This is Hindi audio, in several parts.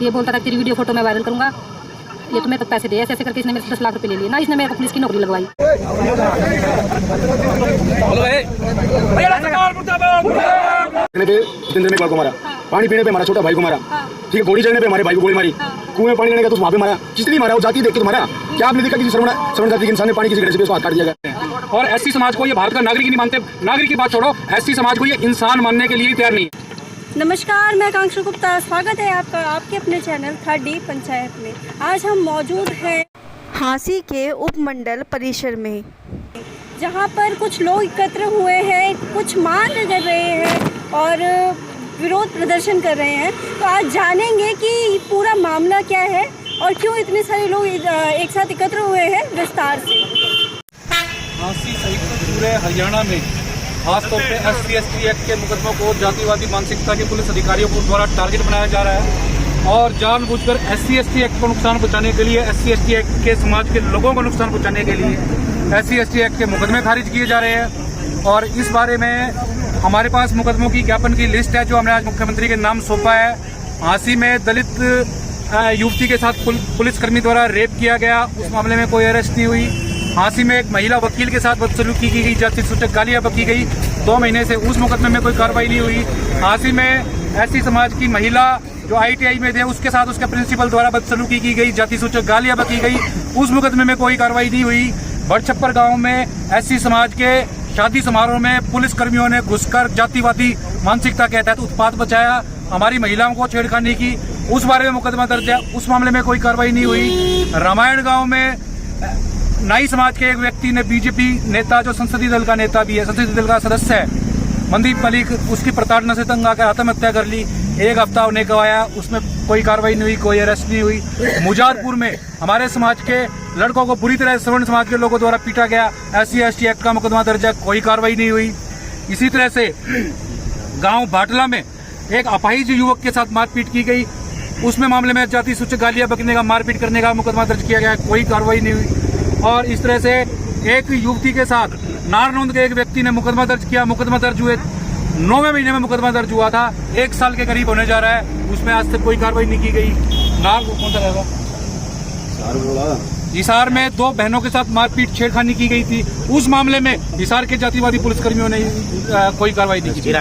ये बोलता था तेरी वीडियो फोटो मैं वायरल करूँगा, ये तुम्हें तो पैसे दे, ऐसे ऐसे करके इसने मेरे से 10 लाख रुपए ले लिए ना। इसने मेरे को पुलिस की नौकरी लगवाई। जितेंद्र ने को मारा, पानी पीने पे हमारा छोटा भाई को मारा, ठीक है, गोली चढ़ने पे हमारे भाई को गोली मारी, कुएं में पानी लेने का तो वहाँ पे मारा, किस लिए मारा? वो जाति देख के तो मारा। क्या आपने देखा कि श्रवण जाति के इंसान ने पानी किसी गड्ढे से हाथ काट दिया गया? और एससी समाज को ये भारत का नागरिक ही नहीं मानते। नागरिक की बात छोड़ो, एससी समाज को ये इंसान मानने के लिए तैयार नहीं है। नमस्कार, मैं आकांक्षा गुप्ता, स्वागत है आपका आपके अपने चैनल 3D पंचायत में। आज हम मौजूद हैं हांसी के उपमंडल परिसर में, जहां पर कुछ लोग एकत्र हुए हैं, कुछ मांग कर रहे हैं और विरोध प्रदर्शन कर रहे हैं। तो आज जानेंगे कि पूरा मामला क्या है और क्यों इतने सारे लोग एक साथ एकत्र हुए हैं, विस्तार से। हांसी सहित पूरे हरियाणा में खासतौर पे SC/ST एक्ट के मुकदमों को जातिवादी मानसिकता के पुलिस अधिकारियों को द्वारा टारगेट बनाया जा रहा है और जानबूझकर SC/ST एक्ट को नुकसान पहुंचाने के लिए, SC/ST एक्ट के समाज के लोगों को नुकसान पहुंचाने के लिए SC/ST एक्ट के मुकदमे खारिज किए जा रहे हैं। और इस बारे में हमारे पास मुकदमों की ज्ञापन की लिस्ट है जो हमने आज मुख्यमंत्री के नाम सौंपा है। हांसी में दलित युवती के साथ पुलिसकर्मी द्वारा रेप किया गया, उस मामले में कोई अरेस्ट नहीं हुई। हांसी में एक महिला वकील के साथ बदसलूकी की गई, जाति सूचक गालियां बकी गई, 2 महीने से उस मुकदमे में कोई कार्रवाई नहीं हुई। हांसी में एससी समाज की महिला जो ITI में थे उसके साथ उसके प्रिंसिपल द्वारा बदसलूकी की गई, जाति सूचक गालियां बकी गई, उस मुकदमे में कोई कार्रवाई नहीं हुई। बड़छप्पर गांव में SC समाज के शादी समारोह में पुलिसकर्मियों ने घुसकर जातिवादी मानसिकता के तहत उत्पात बचाया, हमारी महिलाओं को छेड़खानी की, उस बारे में मुकदमा दर्ज है, उस मामले में कोई कार्रवाई नहीं हुई। रामायण गांव में नाई समाज के एक व्यक्ति ने बीजेपी नेता, जो संसदीय दल का नेता भी है, संसदीय दल का सदस्य है, मनदीप मलिक, उसकी प्रताड़ना से तंग आकर आत्महत्या कर ली। 1 हफ्ता होने को आया, उसमें कोई कार्रवाई नहीं हुई, कोई अरेस्ट नहीं हुई। मुजादपुर में हमारे समाज के लड़कों को बुरी तरह श्रवण समाज के लोगों द्वारा पीटा गया, SC/ST एक्ट का मुकदमा दर्ज है, कोई कार्रवाई नहीं हुई। इसी तरह से गांव भाटला में एक अपाहिज युवक के साथ मारपीट की गई, उसमें मामले में जाति सूचक गालियां बकने का, मारपीट करने का मुकदमा दर्ज किया गया, कोई कार्रवाई नहीं हुई। और इस तरह से एक युवती के साथ नारनौंद के एक व्यक्ति ने मुकदमा दर्ज किया, मुकदमा दर्ज हुए 9वें महीने में मुकदमा दर्ज हुआ था, 1 साल के करीब होने जा रहा है, उसमें आज तक कोई कार्रवाई नहीं की गई। नाग कौन सा रहेगा? हिसार में 2 बहनों के साथ मारपीट छेड़खानी की गई थी, उस मामले में हिसार के जातिवादी पुलिसकर्मियों ने कोई कार्रवाई नहीं की।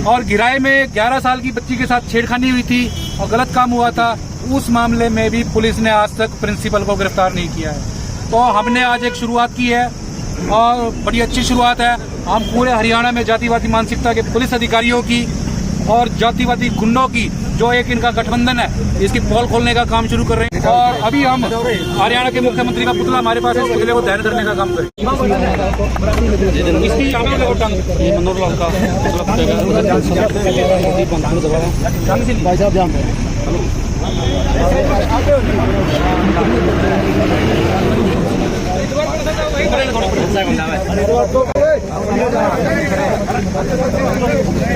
और गिराए में 11 साल की बच्ची के साथ छेड़खानी हुई थी और गलत काम हुआ था, उस मामले में भी पुलिस ने आज तक प्रिंसिपल को गिरफ्तार नहीं किया है। तो हमने आज एक शुरुआत की है और बड़ी अच्छी शुरुआत है। हम पूरे हरियाणा में जातिवादी मानसिकता के पुलिस अधिकारियों की और जातिवादी गुंडों की जो एक इनका गठबंधन है, इसकी पोल खोलने का काम शुरू कर रहे हैं। और अभी हम हरियाणा के मुख्यमंत्री का पुतला हमारे पास है, इसके लिए वो ध्यान करने का काम करें।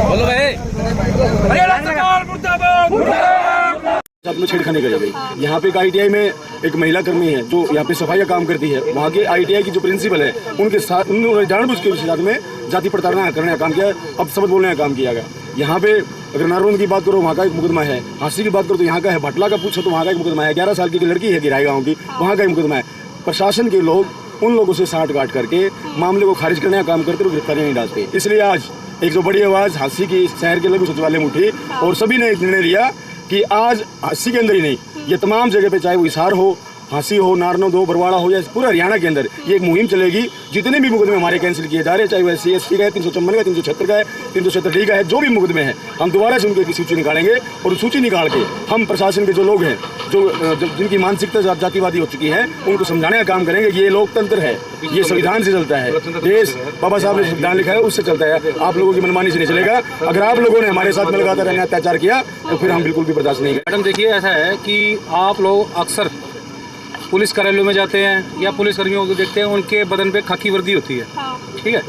बोलो भाई, साथ में छेड़खानी करी गई। यहाँ पे एक ITI में एक महिला कर्मी है जो यहाँ पे सफाई का काम करती है, वहाँ के ITI की जो प्रिंसिपल है उनके साथ उन्होंने जानबूझ के साथ में जाति प्रताड़ना करने का काम किया, अब शब्द बोलने का काम किया गया। यहाँ पे अगर नारनौंद की बात करो वहाँ का एक मुकदमा है, हांसी की बात करो तो यहाँ का है, भटला का पूछो तो वहाँ का एक मुकदमा है, 11 साल की लड़की है गिराई गाँव की, वहाँ का एक मुकदमा है। प्रशासन के लोग उन लोगों से साठ गांठ करके मामले को खारिज करने का काम करते और गिरफ्तारी नहीं डालते। इसलिए आज एक जो बड़ी आवाज़ हांसी की शहर के लोग सचिवालय में उठी और सभी ने एक निर्णय लिया कि आज हांसी के अंदर ही नहीं, ये तमाम जगह पे, चाहे वो हिसार हो, हांसी हो, नारनौंद हो, बरवाड़ा हो या पूरे हरियाणा के अंदर ये एक मुहिम चलेगी। जितने भी मुकदमे हमारे कैंसिल किए जा रहे हैं, चाहे वो SC/ST का है, 354 का, 376 का है, 370D का है, जो भी मुकदमे हैं, हम दोबारा से उनकी सूची निकालेंगे और सूची निकाल के हम प्रशासन के जो लोग हैं, जो जिनकी मानसिकता जातिवादी हो चुकी है, उनको समझाने का काम करेंगे। ये लोकतंत्र है, ये संविधान से चलता है, देश बाबा साहब ने संविधान लिखा है उससे चलता है, आप लोगों की मनमानी से नहीं चलेगा। अगर आप लोगों ने हमारे साथ में लगातार रहने अत्याचार किया तो फिर हम बिल्कुल भी बर्दाश्त नहीं करेंगे। मैडम देखिए, ऐसा है कि आप लोग अक्सर पुलिस कार्यालयों में जाते हैं या पुलिस कर्मियों को देखते हैं, उनके बदन पे खाकी वर्दी होती है, ठीक है।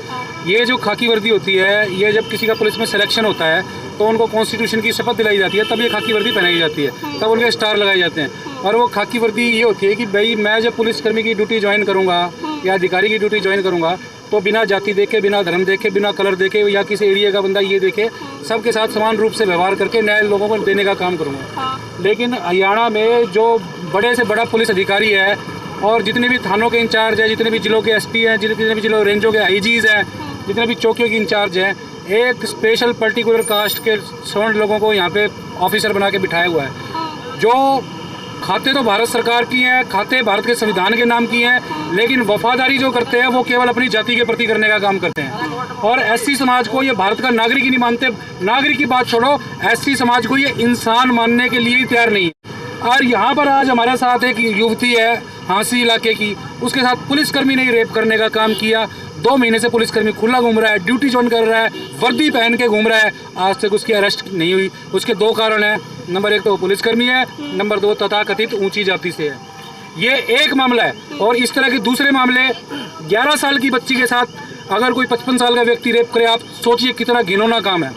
ये जो खाकी वर्दी होती है, ये जब किसी का पुलिस में सिलेक्शन होता है तो उनको कॉन्स्टिट्यूशन की शपथ दिलाई जाती है, तब ये खाकी वर्दी पहनाई जाती है, तब उनके स्टार लगाए जाते हैं। और वो खाकी वर्दी ये होती है कि भाई मैं जब पुलिसकर्मी की ड्यूटी ज्वाइन करूँगा या अधिकारी की ड्यूटी ज्वाइन करूँगा तो बिना जाति देखे, बिना धर्म देखे, बिना कलर देखे या किसी एरिया का बंदा ये देखे, सबके साथ समान रूप से व्यवहार करके न्याय लोगों को देने का काम करूँगा। लेकिन हरियाणा में जो बड़े से बड़ा पुलिस अधिकारी है और जितने भी थानों के इंचार्ज हैं, जितने भी जिलों के एसपी हैं, जितने भी जिलों रेंजों के आईजीज हैं, जितने भी चौकियों के इंचार्ज हैं, एक स्पेशल पर्टिकुलर कास्ट के सवर्ण लोगों को यहाँ पे ऑफिसर बना के बिठाया हुआ है। जो खाते तो भारत सरकार की हैं, खाते भारत के संविधान के नाम की हैं, लेकिन वफादारी जो करते हैं वो केवल अपनी जाति के प्रति करने का काम करते हैं। और एससी समाज को ये भारत का नागरिक ही नहीं मानते। नागरिक की बात छोड़ो, एससी समाज को ये इंसान मानने के लिए ही तैयार नहीं है। और यहाँ पर आज हमारे साथ एक युवती है हांसी इलाके की, उसके साथ पुलिसकर्मी ने रेप करने का काम किया। 2 महीने से पुलिसकर्मी खुला घूम रहा है, ड्यूटी ज्वाइन कर रहा है, वर्दी पहन के घूम रहा है। आज तक उसकी अरेस्ट नहीं हुई। उसके 2 कारण हैं। नंबर 1 तो वो पुलिसकर्मी है, नंबर 2 तथाकथित ऊंची जाति से है। ये एक मामला है। और इस तरह के दूसरे मामले 11 साल की बच्ची के साथ अगर कोई 55 साल का व्यक्ति रेप करे, आप सोचिए कितना घिनौना काम है।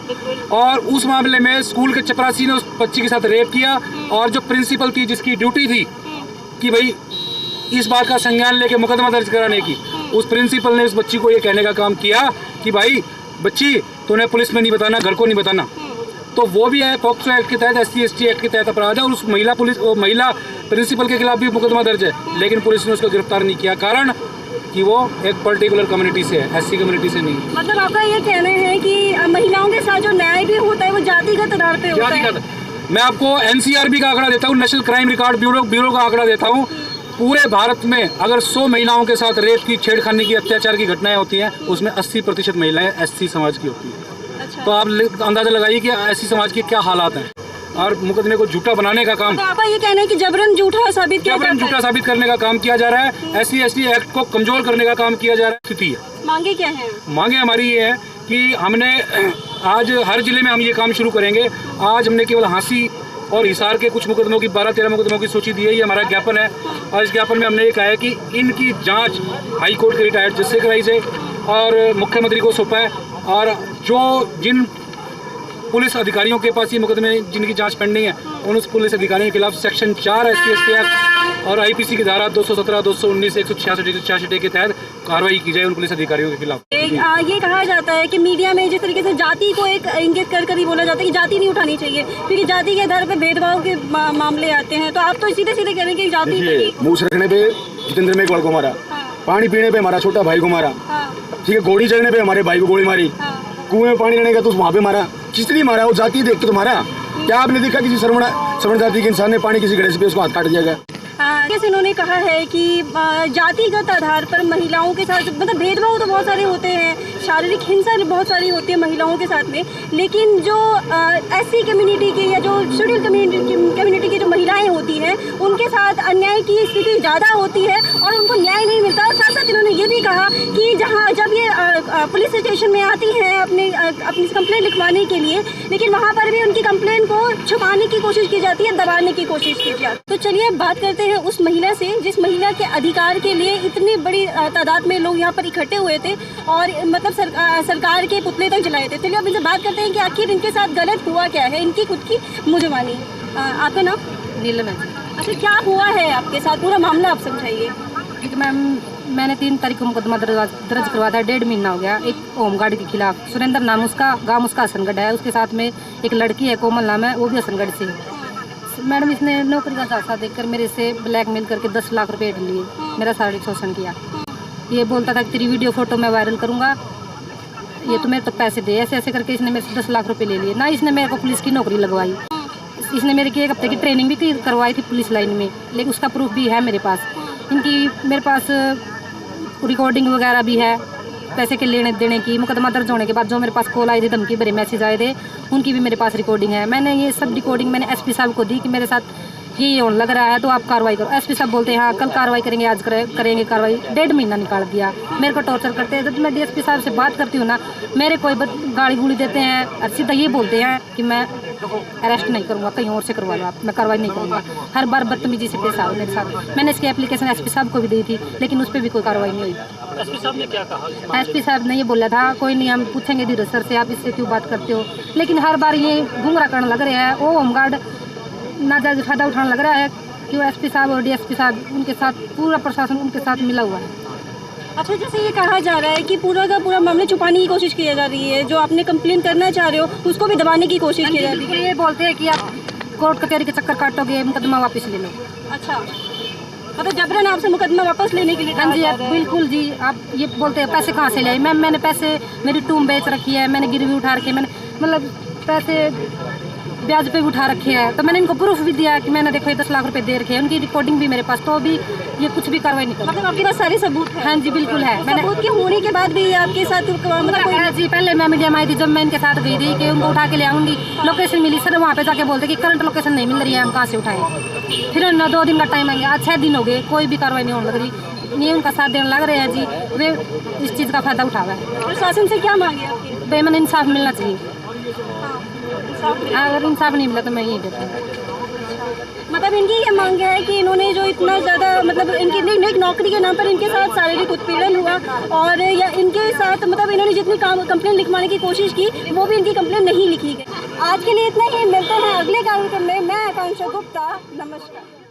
और उस मामले में स्कूल के चपरासी ने उस बच्ची के साथ रेप किया और जो प्रिंसिपल थी, जिसकी ड्यूटी थी कि भाई इस बात का संज्ञान लेके मुकदमा दर्ज कराने की, उस प्रिंसिपल ने उस बच्ची को ये कहने का काम किया कि भाई बच्ची तूने पुलिस में नहीं बताना, घर को नहीं बताना। तो वो भी है पॉक्सो एक्ट के तहत, SC/ST एक्ट के तहत अपराध है। और उस महिला प्रिंसिपल के खिलाफ भी मुकदमा दर्ज है, लेकिन पुलिस ने उसको गिरफ्तार नहीं किया। कारण कि वो एक पर्टिकुलर कम्युनिटी से है, SC कम्युनिटी से नहीं। मतलब आपका ये कहना है कि महिलाओं के साथ जो न्याय भी होता है वो जातिगत आधार पे होता है। मैं आपको NCRB का आंकड़ा देता हूँ, नेशनल क्राइम रिकॉर्ड ब्यूरो का आंकड़ा देता हूँ। पूरे भारत में अगर 100 महिलाओं के साथ रेप की, छेड़खानी की, अत्याचार की घटनाएं होती हैं, उसमें 80% महिलाएं SC समाज की होती हैं। अच्छा। तो आप अंदाजा लगाइए कि SC समाज के क्या हालात हैं। और मुकदमे को झूठा बनाने का काम, तो आपका ये कहना है कि जबरन झूठा साबित करने का काम किया जा रहा है। SC/ST एक्ट को कमजोर करने का काम किया जा रहा है। स्थिति है। मांगे क्या है? मांगे हमारी ये है कि हमने आज हर जिले में हम ये काम शुरू करेंगे। आज हमने केवल हांसी और हिसार के कुछ मुकदमों की 12-13 मुकदमों की सूची दी है। ये हमारा ज्ञापन है। और इस ज्ञापन में हमने ये कहा है कि इनकी जांच हाई कोर्ट के रिटायर्ड जज से कराई जाए और मुख्यमंत्री को सौंपा है। और जिन पुलिस अधिकारियों के पास ये मुकदमे जिनकी जांच पेंडिंग है, उन उस पुलिस अधिकारियों के खिलाफ सेक्शन 4 SC/ST एक्ट और IPC की धारा 217, 219, 166, 166 के तहत कार्रवाई की जाए उन पुलिस अधिकारियों के खिलाफ। ये कहा जाता है कि मीडिया में जिस तरीके से जाति को एक इंगित कर ही बोला जाता है कि जाति नहीं उठानी चाहिए, क्योंकि जाति के आधार पर भेदभाव के मामले आते हैं। तो आप तो सीधे सीधे कह रहे हैं कि जाति मूछ रखने पे जितेंद्र में एक लड़को मारा, पानी पीने पे हमारा छोटा भाई को मारा, ठीक है, घोड़ी चढ़ने पे हमारे भाई को गोली मारी, कुएं में पानी लेने का तो वहाँ पे मारा। किसने मारा? वो जाति देख के तो मारा। क्या आपने देखा किसी श्रवण जाति के इंसान ने पानी किसी गणेश पे उसको हाथ काट दिया गया? जैसे इन्होंने कहा है कि जातिगत आधार पर महिलाओं के साथ मतलब भेदभाव तो बहुत सारे होते हैं, शारीरिक हिंसा बहुत सारी होती है महिलाओं के साथ में, लेकिन जो SC कम्युनिटी की या जो शेड्यूल कम्युनिटी की जो महिलाएं होती हैं उनके साथ अन्याय की स्थिति ज़्यादा होती है और उनको न्याय नहीं मिलता। और साथ साथ इन्होंने ये भी कहा कि जब ये पुलिस स्टेशन में आती हैं अपनी कंप्लेंट लिखवाने के लिए, लेकिन वहाँ पर भी उनकी कंप्लेंट को छुपाने की कोशिश की जाती है, दबाने की कोशिश की जाती है। तो चलिए बात करते हैं उस महिला से जिस महिला के अधिकार के लिए इतनी बड़ी तादाद में लोग यहाँ पर इकट्ठे हुए थे और मतलब सरकार के पुतले तक जलाए थे। चलिए अब इनसे बात करते हैं कि आखिर इनके साथ गलत हुआ क्या है, इनकी खुद की मुझमानी। आपका नाम? नीलम है। अच्छा, क्या हुआ है आपके साथ, पूरा मामला आप समझाइए। ठीक मैम, मैंने 3 तारीख को मुकदमा दर्ज करवाया था। 1.5 महीना हो गया। एक होमगार्ड के खिलाफ, सुरेंद्र नाम उसका, गाँव उसका हसनगढ़ है। उसके साथ में एक लड़की है कोमल नाम है, वो भी हसनगढ़ से है। मैडम इसने नौकरी का झांसा देकर मेरे से ब्लैकमेल करके 10 लाख रुपए लिए, मेरा शारीरिक शोषण किया। ये बोलता था कि तेरी वीडियो फोटो मैं वायरल करूंगा, ये तुम्हें तो पैसे दे, ऐसे ऐसे करके इसने मेरे से 10 लाख रुपए ले लिए। ना इसने मेरे को पुलिस की नौकरी लगवाई, इसने मेरे की 1 हफ्ते की ट्रेनिंग भी करवाई थी पुलिस लाइन में, लेकिन उसका प्रूफ भी है मेरे पास। मेरे पास रिकॉर्डिंग वगैरह भी है पैसे के लेने देने की। मुकदमा दर्ज होने के बाद जो मेरे पास कॉल आई थी, धमकी भरे मैसेज आए थे, उनकी भी मेरे पास रिकॉर्डिंग है। मैंने ये सब रिकॉर्डिंग मैंने SP साहब को दी कि मेरे साथ ये होने लग रहा है तो आप कार्रवाई करो। SP साहब बोलते हैं हाँ कल कार्रवाई करेंगे, आज करेंगे कार्रवाई। 1.5 महीना निकाल दिया, मेरे को टॉर्चर करते हैं। जब मैं DSP साहब से बात करती हूँ ना, मेरे कोई गाली गुली देते हैं और सीधा ये बोलते हैं कि मैं अरेस्ट नहीं करूँगा, कहीं और से करवा लो आप, मैं कार्रवाई नहीं करूँगा। हर बार बदतमीजी से पेश आओ मेरे साथ। मैंने इसकी एप्लीकेशन SP साहब को भी दी थी, लेकिन उस पर भी कोई कार्रवाई नहीं हुई। SP साहब ने क्या कहा? SP साहब ने ये बोला था कोई नहीं, हम पूछेंगे धीरज सर से आप इससे क्यों बात करते हो, लेकिन हर बार ये गुमराह करने लग रहे हैं। वो होमगार्ड नाजायज फायदा उठाने लग रहा है कि वो SP साहब और DSP साहब उनके साथ, पूरा प्रशासन उनके साथ मिला हुआ है। अच्छा, जैसे ये कहा जा रहा है कि पूरा का पूरा मामला छुपाने की कोशिश की जा रही है, जो आपने कंप्लेन करना चाह रहे हो उसको भी दबाने की कोशिश की जा रही बिल्कुल है। ये बोलते हैं कि आप कोर्ट कचहरी के चक्कर काटोगे, मुकदमा वापस ले लो। अच्छा, मतलब जबरन आपसे मुकदमा वापस लेने के लिए हाँ कहा जी, जा आप रहा है। बिल्कुल जी। आप ये बोलते हैं पैसे कहाँ से लाए? मैंने पैसे, मेरी टूम बेच रखी है, मैंने गिरवी उठा रखी है, मैंने मतलब पैसे ब्याज पे भी उठा रखे हैं। तो मैंने इनको प्रूफ भी दिया कि मैंने देखो ये 10 लाख रुपए दे रखे हैं, उनकी रिकॉर्डिंग भी मेरे पास, तो भी ये कुछ भी कार्रवाई नहीं कर मतलब आपके पास सारे सबूत हैं? हाँ जी बिल्कुल है। मैंने सबूत के होने के बाद भी आपके साथ मतलब कोई हाँ जी, पहले मैं मीडिया में आई थी, जब मैं इनके साथ गई थी कि उनको उठा के ले आऊंगी, लोकेशन मिली सर, वहाँ पे जाके बोलते कि करंट लोकेशन नहीं मिल रही है, हम कहाँ से उठाए। फिर ना 2 दिन का टाइम आएंगे, आज 6 दिन हो गए, कोई भी कार्रवाई नहीं होने लग रही। नहीं उनका साथ देने लग रहे हैं जी, वे इस चीज़ का फायदा उठा हुआ है। प्रशासन से क्या मांगे आपकी? बेमन इंसाफ मिलना चाहिए, इंसाफ मिले। अगर इंसाफ नहीं मिला तो मैं यही देती हूँ। मतलब इनकी ये मांग है कि इन्होंने जो इतना ज़्यादा मतलब इनकी एक नौकरी के नाम पर इनके साथ शारीरिक उत्पीड़न हुआ, और या इनके साथ मतलब इन्होंने जितनी कंप्लेन लिखवाने की कोशिश की वो भी इनकी कंप्लेन नहीं लिखी गई। आज के लिए इतना ही, मिलते हैं अगले कार्यक्रम में। मैं आकांक्षा गुप्ता, नमस्कार।